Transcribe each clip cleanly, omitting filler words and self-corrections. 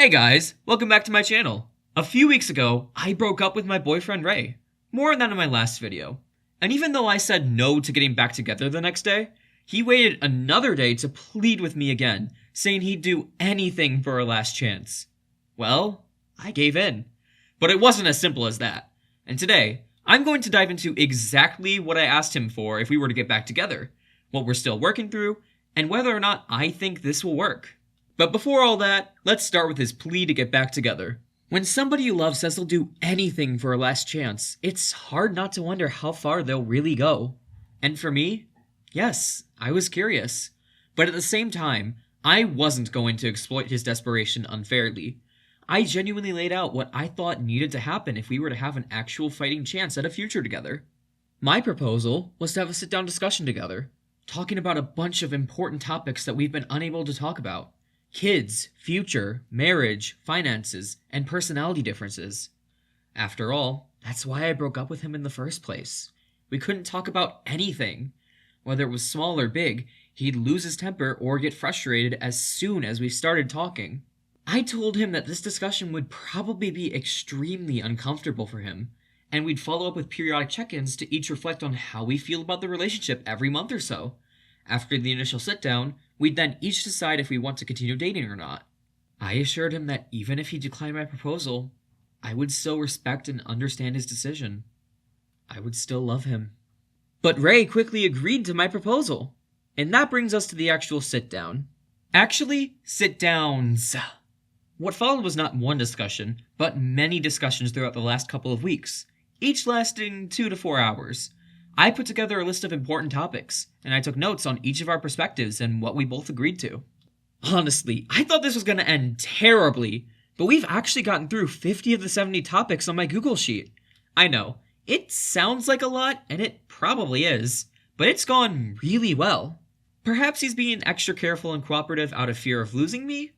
Hey guys, welcome back to my channel. A few weeks ago, I broke up with my boyfriend Ray. More on that in my last video. And even though I said no to getting back together the next day, he waited another day to plead with me again, saying he'd do anything for a last chance. Well, I gave in. But it wasn't as simple as that. And today, I'm going to dive into exactly what I asked him for if we were to get back together, what we're still working through, and whether or not I think this will work. But before all that, let's start with his plea to get back together. When somebody you love says they'll do anything for a last chance, it's hard not to wonder how far they'll really go. And for me, yes, I was curious. But at the same time, I wasn't going to exploit his desperation unfairly. I genuinely laid out what I thought needed to happen if we were to have an actual fighting chance at a future together. My proposal was to have a sit-down discussion together, talking about a bunch of important topics that we've been unable to talk about. Kids, future, marriage, finances, and personality differences. After all, that's why I broke up with him in the first place. We couldn't talk about anything. Whether it was small or big, he'd lose his temper or get frustrated as soon as we started talking. I told him that this discussion would probably be extremely uncomfortable for him, and we'd follow up with periodic check-ins to each reflect on how we feel about the relationship every month or so. After the initial sit-down, we'd then each decide if we want to continue dating or not. I assured him that even if he declined my proposal, I would still respect and understand his decision. I would still love him. But Ray quickly agreed to my proposal. And that brings us to the actual sit-down. Actually, sit-downs. What followed was not one discussion, but many discussions throughout the last couple of weeks, each lasting 2 to 4 hours. I put together a list of important topics, and I took notes on each of our perspectives and what we both agreed to. Honestly, I thought this was going to end terribly, but we've actually gotten through 50 of the 70 topics on my Google Sheet. I know, it sounds like a lot, and it probably is, but it's gone really well. Perhaps he's being extra careful and cooperative out of fear of losing me?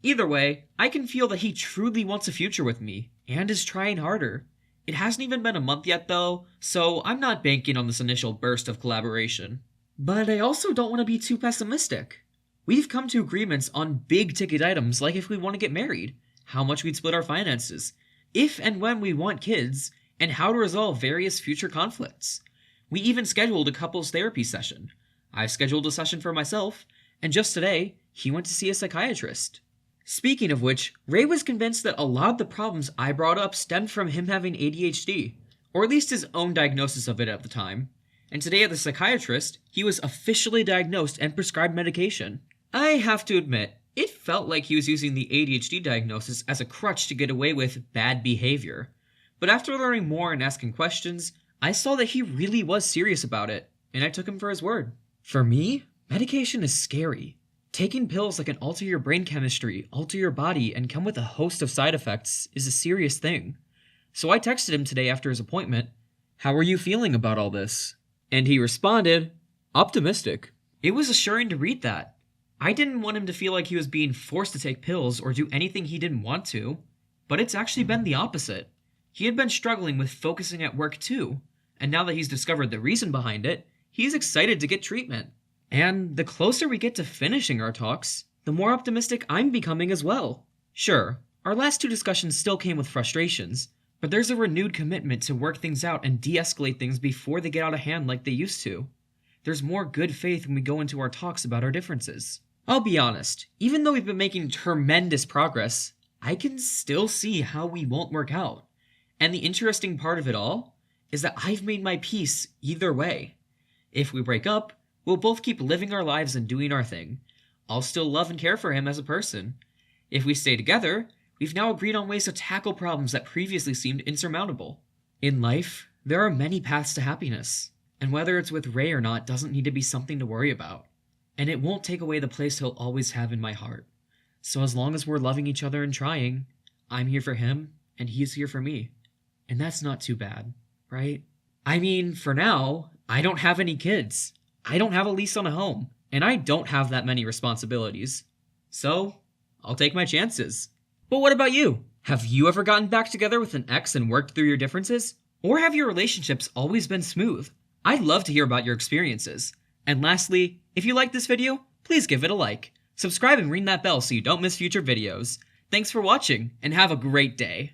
Either way, I can feel that he truly wants a future with me, and is trying harder. It hasn't even been a month yet though, so I'm not banking on this initial burst of collaboration. But I also don't want to be too pessimistic. We've come to agreements on big ticket items like if we want to get married, how much we'd split our finances, if and when we want kids, and how to resolve various future conflicts. We even scheduled a couples therapy session. I've scheduled a session for myself, and just today, he went to see a psychiatrist. Speaking of which, Ray was convinced that a lot of the problems I brought up stemmed from him having ADHD, or at least his own diagnosis of it at the time. And today at the psychiatrist, he was officially diagnosed and prescribed medication. I have to admit, it felt like he was using the ADHD diagnosis as a crutch to get away with bad behavior. But after learning more and asking questions, I saw that he really was serious about it, and I took him for his word. For me, medication is scary. Taking pills that can alter your brain chemistry, alter your body, and come with a host of side effects is a serious thing. So I texted him today after his appointment, "How are you feeling about all this?" And he responded, "Optimistic." It was assuring to read that. I didn't want him to feel like he was being forced to take pills or do anything he didn't want to, but it's actually been the opposite. He had been struggling with focusing at work too, and now that he's discovered the reason behind it, he's excited to get treatment. And the closer we get to finishing our talks, the more optimistic I'm becoming as well. Sure, our last 2 discussions still came with frustrations, but there's a renewed commitment to work things out and de-escalate things before they get out of hand like they used to. There's more good faith when we go into our talks about our differences. I'll be honest, even though we've been making tremendous progress, I can still see how we won't work out. And the interesting part of it all is that I've made my peace either way. If we break up, we'll both keep living our lives and doing our thing. I'll still love and care for him as a person. If we stay together, we've now agreed on ways to tackle problems that previously seemed insurmountable. In life, there are many paths to happiness, and whether it's with Ray or not doesn't need to be something to worry about. And it won't take away the place he'll always have in my heart. So as long as we're loving each other and trying, I'm here for him, and he's here for me. And that's not too bad, right? I mean, for now, I don't have any kids. I don't have a lease on a home, and I don't have that many responsibilities. So, I'll take my chances. But what about you? Have you ever gotten back together with an ex and worked through your differences? Or have your relationships always been smooth? I'd love to hear about your experiences. And lastly, if you like this video, please give it a like. Subscribe and ring that bell so you don't miss future videos. Thanks for watching, and have a great day.